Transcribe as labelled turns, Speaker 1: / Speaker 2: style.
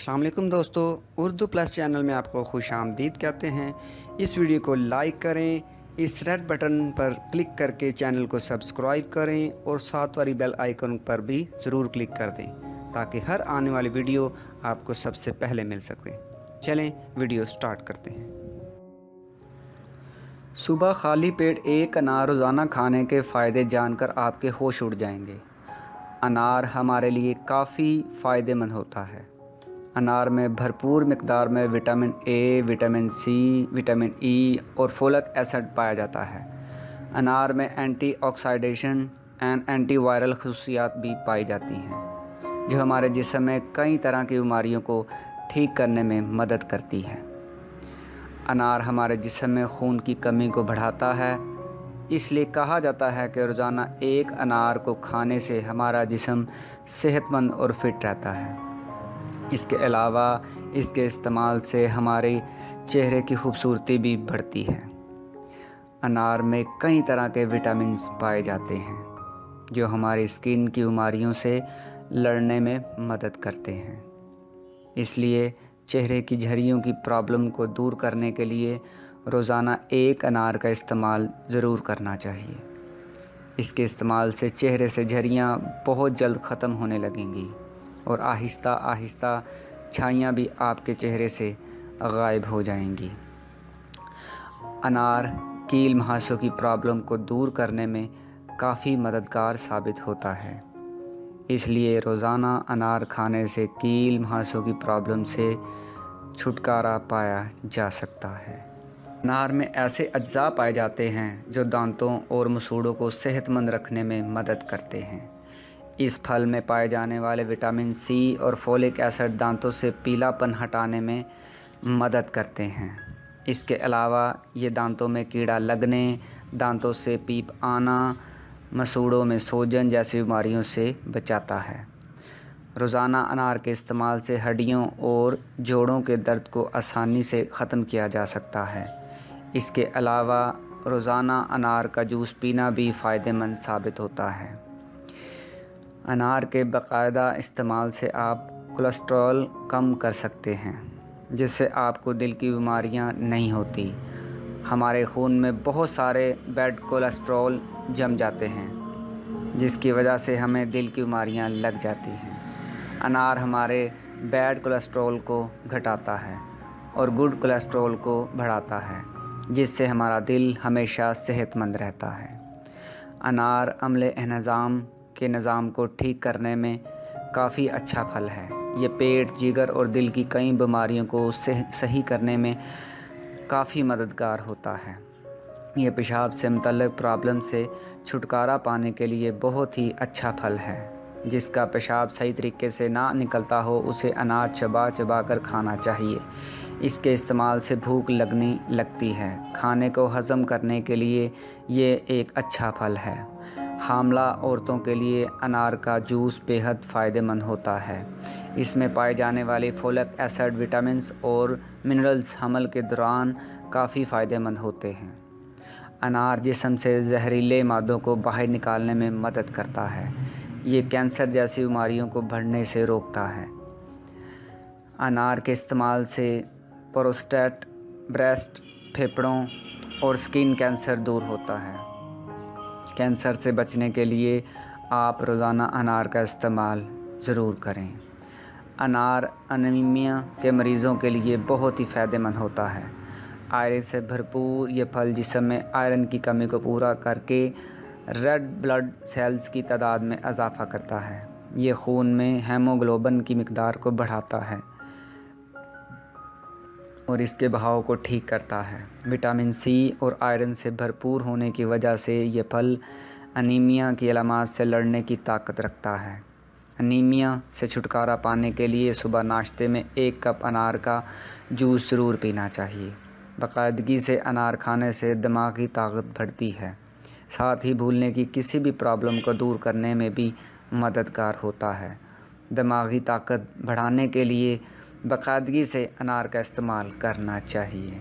Speaker 1: अस्सलाम वालेकुम दोस्तों, उर्दू प्लस चैनल में आपको खुश आमदीद कहते हैं। इस वीडियो को लाइक करें, इस रेड बटन पर क्लिक करके चैनल को सब्सक्राइब करें और साथ वाली बेल आइकन पर भी ज़रूर क्लिक कर दें ताकि हर आने वाली वीडियो आपको सबसे पहले मिल सके। चलें वीडियो स्टार्ट करते हैं। सुबह खाली पेट एक अनार रोज़ाना खाने के फ़ायदे जानकर आपके होश उड़ जाएंगे। अनार हमारे लिए काफ़ी फ़ायदेमंद होता है। अनार में भरपूर मिक़दार में vitamin A, vitamin C, vitamin E और फोलिक एसिड पाया जाता है। अनार में एंटीऑक्सीडेशन एंड एंटीवायरल खसूसियात भी पाई जाती हैं जो हमारे जिस्म में कई तरह की बीमारियों को ठीक करने में मदद करती है। अनार हमारे जिस्म में खून की कमी को बढ़ाता है, इसलिए कहा जाता है कि रोज़ाना एक अनार को खाने से हमारा जिस्म सेहतमंद और फिट रहता है। इसके अलावा इसके इस्तेमाल से हमारे चेहरे की खूबसूरती भी बढ़ती है। अनार में कई तरह के विटामिन्स पाए जाते हैं जो हमारी स्किन की बीमारियों से लड़ने में मदद करते हैं। इसलिए चेहरे की झुर्रियों की प्रॉब्लम को दूर करने के लिए रोज़ाना एक अनार का इस्तेमाल ज़रूर करना चाहिए। इसके इस्तेमाल से चेहरे से झुर्रियाँ बहुत जल्द ख़त्म होने लगेंगी और आहिस्ता आहिस्ता छाइयाँ भी आपके चेहरे से गायब हो जाएंगी। अनार कील मुहासों की प्रॉब्लम को दूर करने में काफ़ी मददगार साबित होता है, इसलिए रोज़ाना अनार खाने से कील मुहासों की प्रॉब्लम से छुटकारा पाया जा सकता है। अनार में ऐसे अज्जा पाए जाते हैं जो दांतों और मसूड़ों को सेहतमंद रखने में मदद करते हैं। इस फल में पाए जाने वाले विटामिन सी और फोलिक एसिड दांतों से पीलापन हटाने में मदद करते हैं। इसके अलावा ये दांतों में कीड़ा लगने, दांतों से पीप आना, मसूड़ों में सोजन जैसी बीमारियों से बचाता है। रोज़ाना अनार के इस्तेमाल से हड्डियों और जोड़ों के दर्द को आसानी से ख़त्म किया जा सकता है। इसके अलावा रोज़ाना अनार का जूस पीना भी फ़ायदेमंद साबित होता है। अनार के बाकायदा इस्तेमाल से आप कोलेस्ट्रॉल कम कर सकते हैं, जिससे आपको दिल की बीमारियां नहीं होती। हमारे खून में बहुत सारे बैड कोलेस्ट्रॉल जम जाते हैं जिसकी वजह से हमें दिल की बीमारियां लग जाती हैं। अनार हमारे बैड कोलेस्ट्रॉल को घटाता है और गुड कोलेस्ट्रॉल को बढ़ाता है, जिससे हमारा दिल हमेशा सेहतमंद रहता है। अनार अम्ल एहज़ाम के निज़ाम को ठीक करने में काफ़ी अच्छा फल है। ये पेट, जिगर और दिल की कई बीमारियों को सही करने में काफ़ी मददगार होता है। ये पेशाब से मुतल्लिक़ प्रॉब्लम से छुटकारा पाने के लिए बहुत ही अच्छा फल है। जिसका पेशाब सही तरीके से ना निकलता हो उसे अनार चबा चबा कर खाना चाहिए। इसके इस्तेमाल से भूख लगने लगती है। खाने को हज़म करने के लिए ये एक अच्छा फल है। हामला औरतों के लिए अनार का जूस बेहद फ़ायदेमंद होता है। इसमें पाए जाने वाले फोलिक एसिड, विटामिन्स और मिनरल्स हमल के दौरान काफ़ी फ़ायदेमंद होते हैं। अनार जिस्म से जहरीले मादों को बाहर निकालने में मदद करता है। ये कैंसर जैसी बीमारियों को बढ़ने से रोकता है। अनार के इस्तेमाल से प्रोस्टेट, ब्रेस्ट, फेफड़ों और स्किन कैंसर दूर होता है। कैंसर से बचने के लिए आप रोज़ाना अनार का इस्तेमाल ज़रूर करें। अनार अनीमिया के मरीज़ों के लिए बहुत ही फ़ायदेमंद होता है। आयरन से भरपूर ये फल जिस्म में आयरन की कमी को पूरा करके रेड ब्लड सेल्स की तादाद में इजाफ़ा करता है। ये खून में हेमोग्लोबिन की मिक़दार को बढ़ाता है और इसके बहाव को ठीक करता है। विटामिन सी और आयरन से भरपूर होने की वजह से ये फल अनीमिया की अलामात से लड़ने की ताकत रखता है। अनीमिया से छुटकारा पाने के लिए सुबह नाश्ते में 1 कप अनार का जूस ज़रूर पीना चाहिए। बाकायदगी से अनार खाने से दिमागी ताकत बढ़ती है, साथ ही भूलने की किसी भी प्रॉब्लम को दूर करने में भी मददगार होता है। दिमागी ताकत बढ़ाने के लिए बाकायदगी से अनार का इस्तेमाल करना चाहिए।